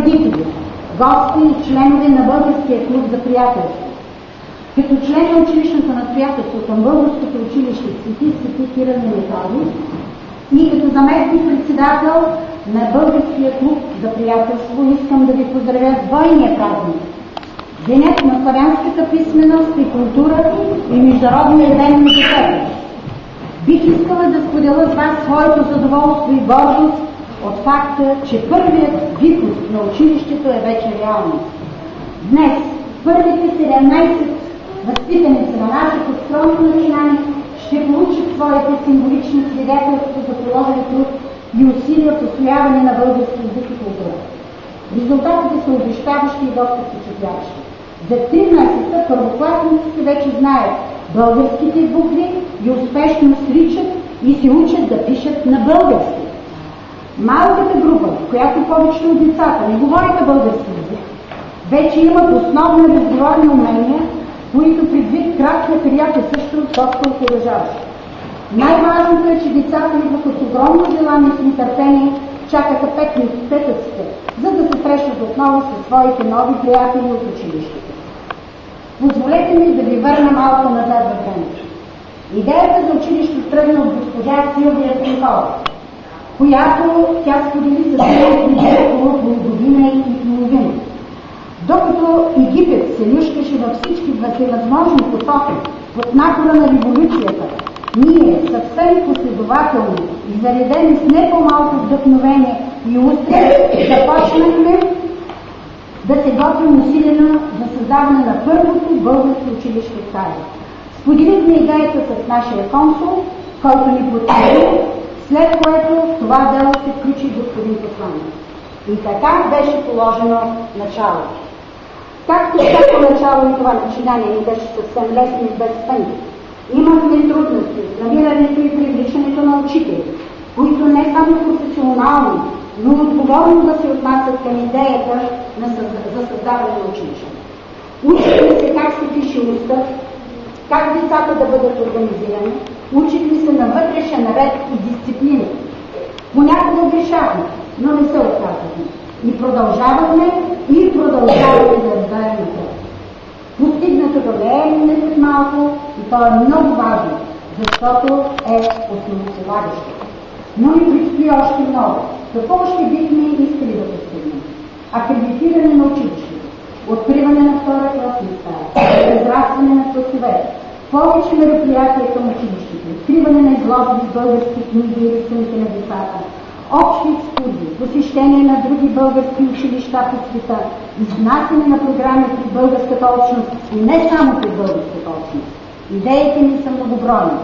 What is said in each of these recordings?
родители, гости и членове на Българския клуб за приятелство. Като член на училищното настоятелство към Българското училище Свети Кирил и Методий и като заместник-председател на Българския клуб за приятелство искам да ви поздравя с двойния празник. Денят на славянската писменост и култура и Международния ден на детето. Бих искала да споделя с вас своето задоволство и гордост от факта, че първият випуск на училището е вече реалност. Днес първите 17 възпитаници на нашето скромно начинание ще получат своите символични свидетелства за положен труд и усилия в усвояване на български език и култура. Резултатите са обещаващи и доста впечатляващи. За 3 месеца първокласниците вече знаят българските букви и успешно сричат и се учат да пишат на български. Малката група, в която повечето от децата не говориха български език, вече имат основни разговорни умения, които предвид краткия период е също доста окуражаващи. Най-важното е, че децата идват от огромно желание и нетърпение, чакаха петъците, за да се срещат отново със своите нови приятели от училището. Позволете ми да ви върна малко назад във времето. Идеята за училище тръгна от госпожа Силвия Пенкова, която тя сподели със своите около година и половина. Докато Египет се люшкаше във всички възможни потоки под напора на революцията, ние съвсем последователно и заредени с не по-малко вдъхновение и устрем започнахме да се готвим усилено за създаване на първото българско училище в Карлово. Споделихме идеята с нашия консул, който ни подкрепи, след което в това дело се включи господин посланник. И така беше положено началото. Както всяко начало и това начинание ни беше съвсем лесно и без спънки, имахме трудности с намирането и привличането на учители, които не само професионално, но отговорно да се отнасят към идеята за създаване на училище. Учили се как се пише устав, как децата да бъдат организирани, учили се на вътрешен ред и дисциплина. Понякога грешахме, но не се отказахме. И продължаваме да раздаем напред. Постигнатото не е след малко и то е много важно, защото е основополагащо. Но ни предстои още много. Какво ще бихме искали да постигнем? Акредитиране на училището, откриване на втора класна стая, разрастване на класовете, повече мероприятия към училището, откриване на изложби с български книги и рисунки на децата, общи екскурзии, посещение на други български училища по света, изнасяне на програми при българската общност и не само при българската общност. Идеите ни са многобройни.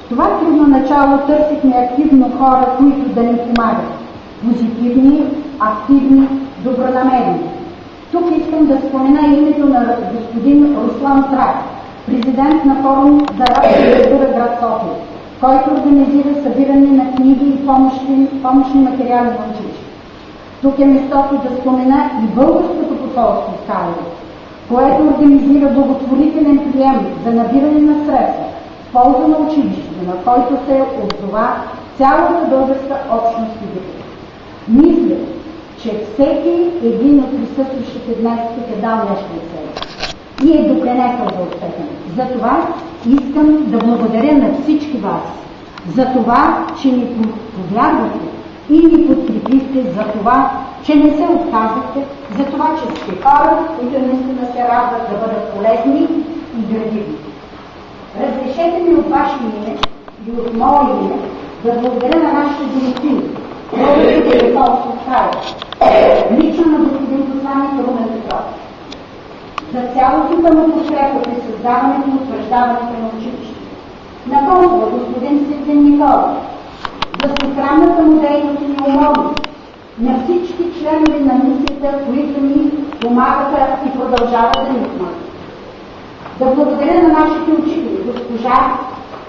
В това трудно начало търсихме активно хора, които да ни помагат. Позитивни, активни, добронамерени. Тук искам да спомена името на господин Руслан Трак, президент на форум за култура град София, който организира събиране на книги и помощни материали в училище. Тук е местото да спомена и българското посолство в Карлово, което организира благотворителен прием за набиране на средства в полза на училището, на който се отзова цялата българска общност и дете. Мисля, че всеки един от присъстващите днес тук е дал нещо от себе и е допринесъл за успеха. Затова искам да благодаря на всички вас за това, че ни повярвате и ни подкрепихте, за това, че не се отказахте, за това, че сте хора, които наистина се радват да бъдат полезни и градивни. Разрешете ми от ваше име и от мое име да благодаря на нашите директиви, българските посолство в Карлово, лично на господин посланник Румен Петров, за цялостната му подкрепа при създаването и утвърждаването на училище, на консула господин Светлин Никола, за всестранната му дейност и неумолност, на всички членове на мисията, които ни помагаха и продължават да ни помагат. Да благодаря на нашите учители, госпожа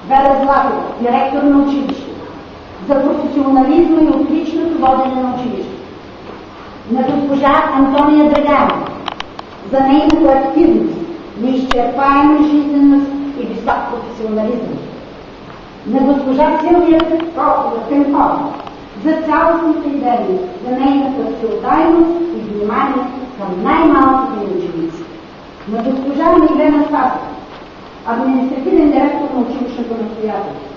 Вера Златова, директор на училището, за професионализма и отличното водене на училището. На госпожа Антония Драганова, за нейната активност, неизчерпаема жизненост и висок професионализъм. На госпожа Силвия Пенкова, за цялостната й верност, за нейната всеотдайност и внимание към най-малките ученици. На госпожа Милена Спасова, административен директор на училищното настоятелство,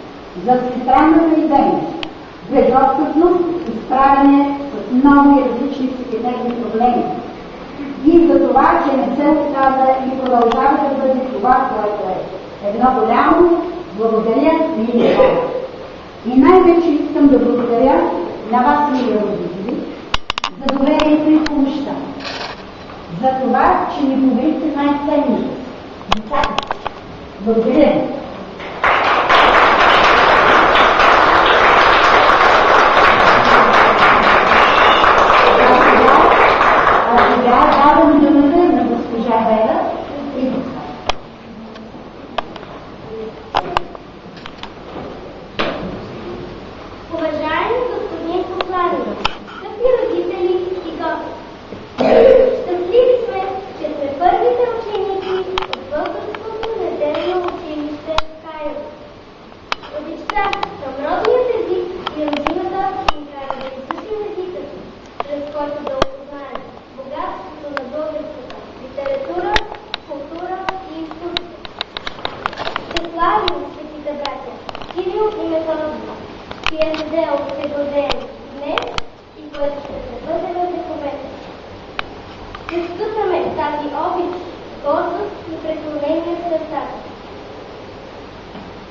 за всестранната й дейност, безоткъсност и справяне с много и различни всекидневни проблеми. И за това, че не се отказа и продължава да бъде това, което е. Едно голямо благодаря и неща. И най-вече искам да благодаря на вас, мили родители, за доверието и помощта. За това, че ни поверихте най-ценните. Децата. Благодаря ви. Давам думата на госпожа Вера и Духа. Уважаеми господин посланик, скъпи родители и гости, щастливи сме, че сме първите ученици от Българското неделно училище в Кайро. Обичта към родният език и родината ни кара да изучим езика си, чрез който да опознаем богатството на българската литература, култура и изкуство. Ще славим светите братя Кирил и Методий, чието дело се гордеем днес и което ще се бъде въвековечно. Ще стутаме тази обич, гордост и преклонение в сърцата.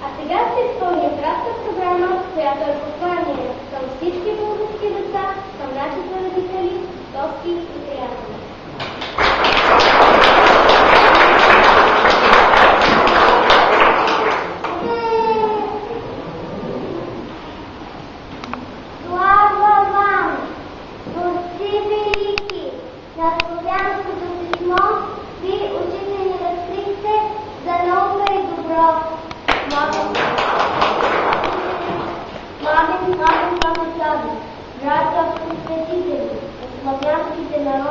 А сега ще изпълня кратка програма, която е послание към всички български деца, към нашите родители, гости и приятели. Слава вам, борци велики, на славянското писмо, ви учите ни разкрихте за наука и добро. Славен Методий, братя просветители от славянските народи,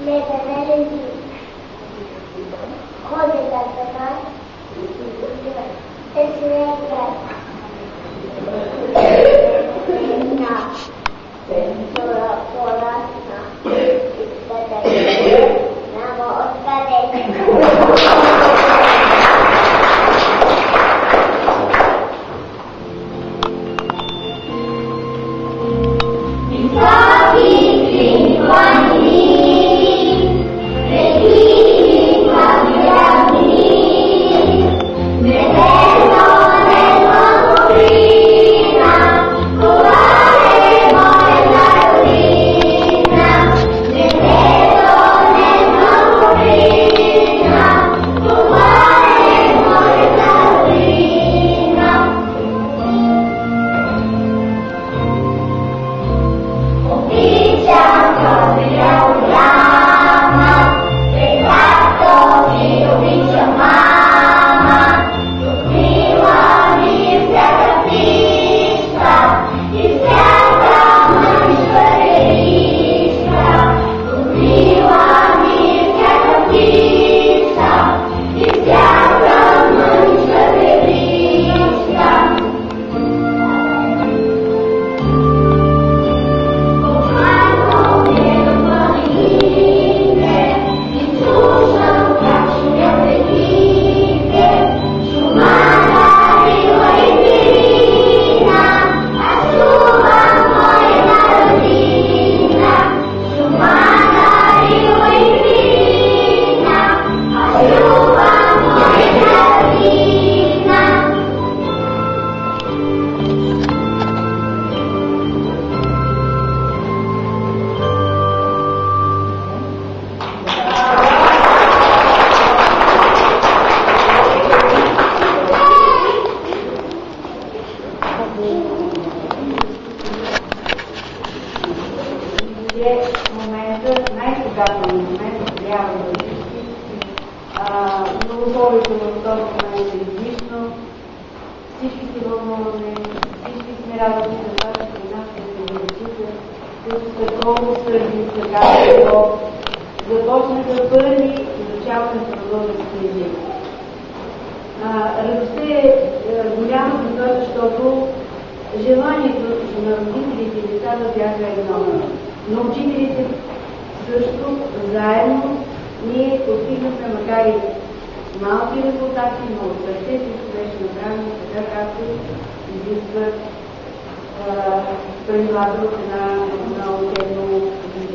Леденен език. Ходя да така, тече град. На сенсора порасна, да те намо откъде.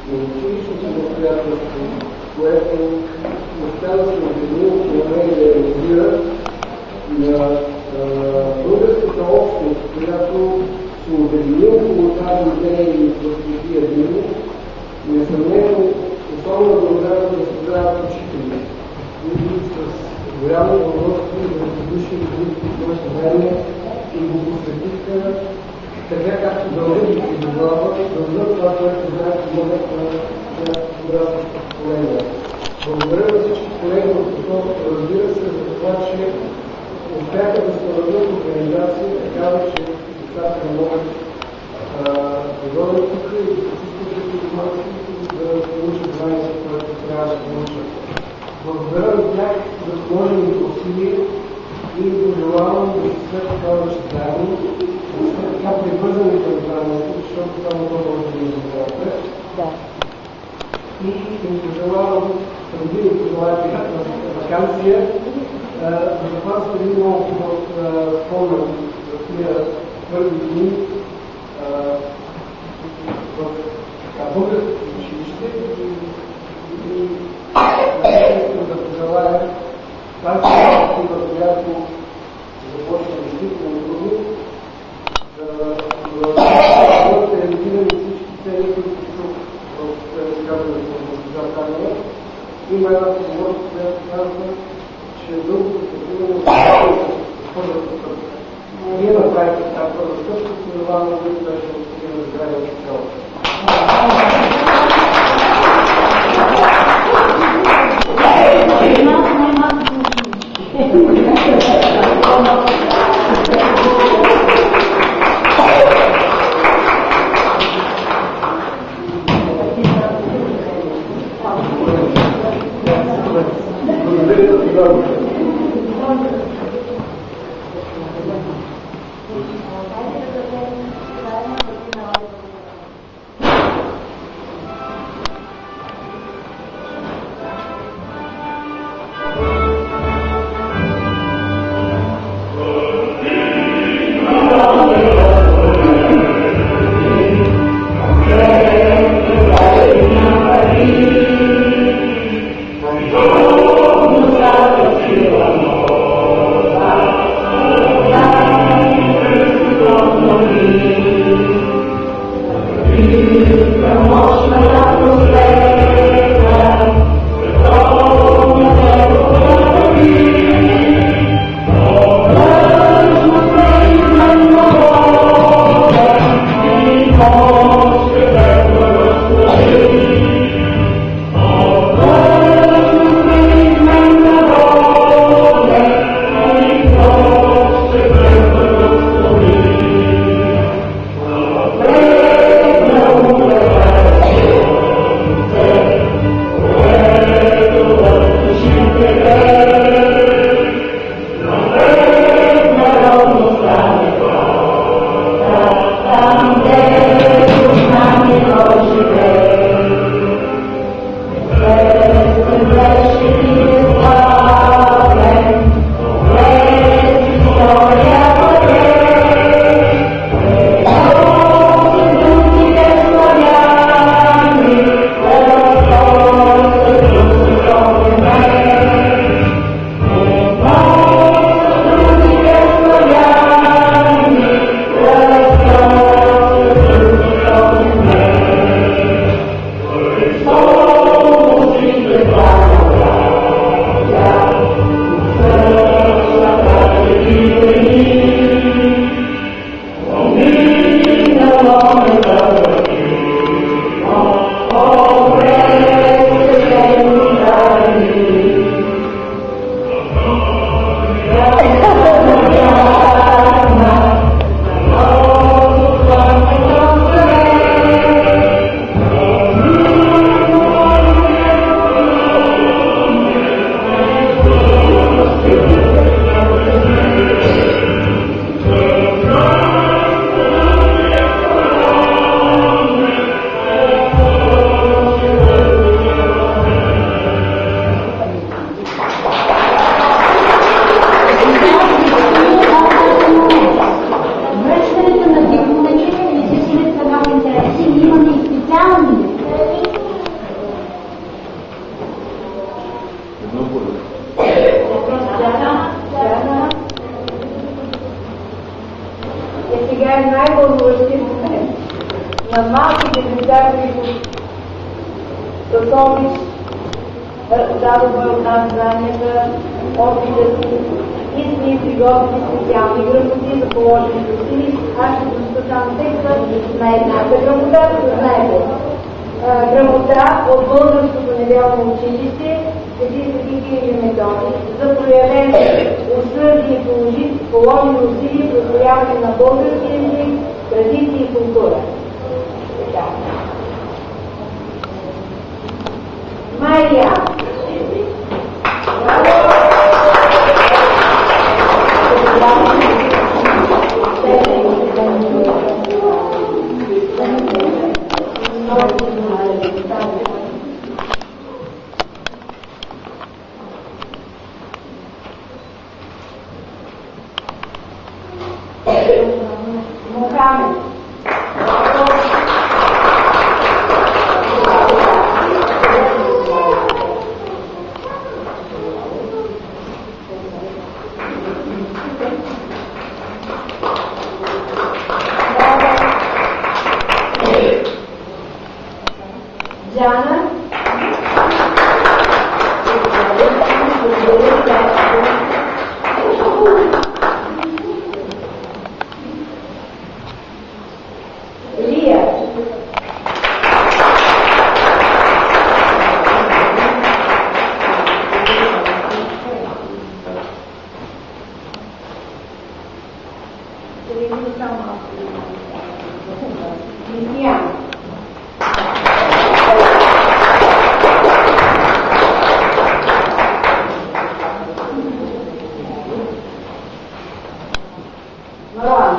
Училищното самостоятелство, което успя да се обедини около нея и да реализира на българската общност, която се обедини около тази идея и възпития дни, несъмнено особено благодаря да създават учители, които с голямо удоволствие да души своето време и го посветиха така, както дължат и призовават, дължат това, което знаят и могат на подрастващото поколение. Благодаря на всички колеги от Поток, разбира се, за това, че успяха да създадат организации, такава, че децата не могат да дойдат тук и да се чувстват като домашни, да получат знания, което трябва да получат. Благодаря на тях за положените усилия и пожелавам да се след повече заедно, да сте така прибързани към знанието, защото само това може да ни забравяте. И им пожелавам преди да пожелая приятна ваканция, да запазите един много хубав спомен за тия първи дни в българското училище и искам да пожелая тази перспектива, която започва действително трудно, да бъдат реализирани всички цели, които тук в изказването на госпожа Танева. Има една поговорка, която казва, че дългото пътуване с първата стъпка. Вие направите тази първа стъпка, следователно да беше необходимо да играе в цялото. Oh, на малките деца, които Татович дадоха от нас знанията, опита си, истини, пригодни, специални грамоти за положените усилия. Аз ще прочета само текста на едната грамота, като знаете. Грамота от Българското неделно училище Свети Кирил и Методий за проявено усърдие и положени усилия за освояване на български език, традиции и култура. Така. Майя. Мухамед. Jana. Lia. Lilian. Marwan.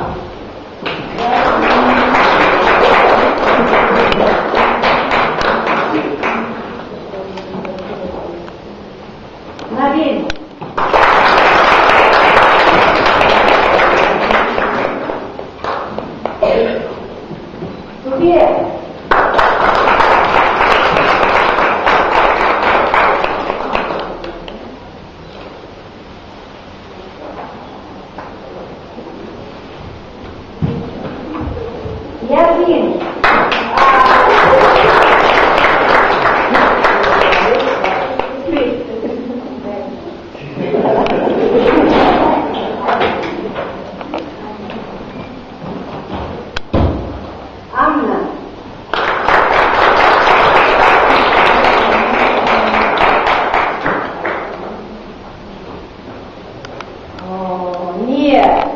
Nabil. Sofia. Yasmin. Amna. Nia.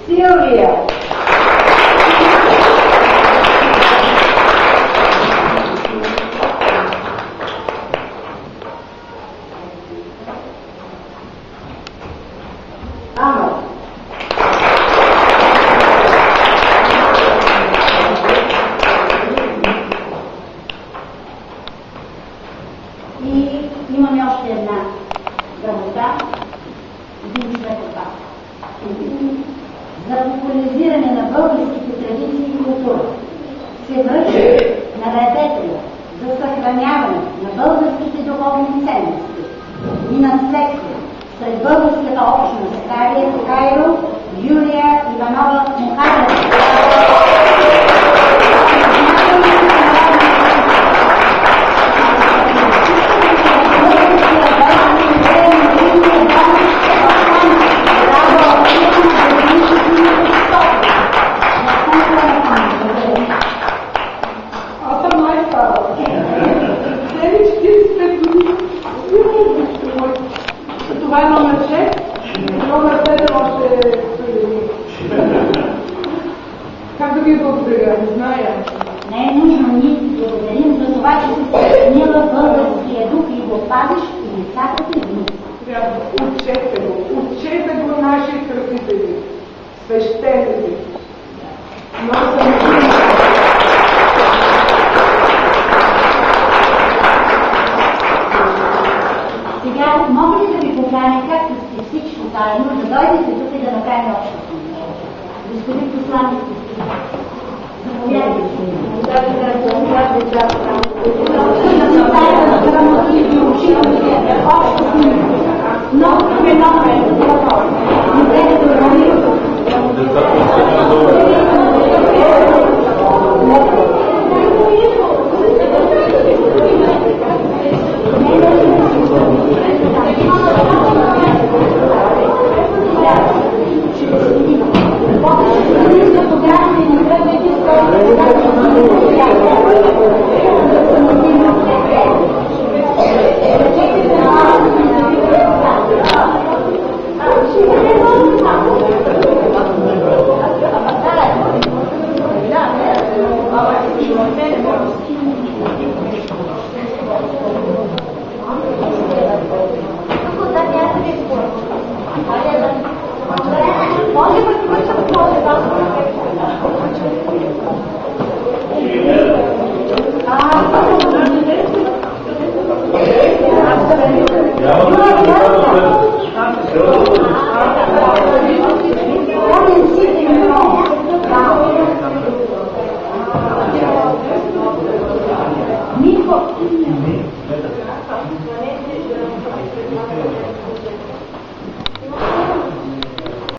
Silvia. Amor. И имаме още една грамота, един светота. За популяризиране на българските традиции и култура се върши на радетеля за съхраняване на българските духовни ценности и наследство сред българската общност Кайро, Юлия Иванова Мухамед. Това е номер 6, номер 7 още как да ви благодаря? Не зная. Не е нужно, ние ти благодарим за това, че си съхранила българския дух и го пазиш и децата ти дни. Трябва, учете го нашия кръстители, свещеници. Много съм Сега, мога ли да ви поканя, както сте всички заедно, да дойдете тук и да направим общото? Господин посланник, No,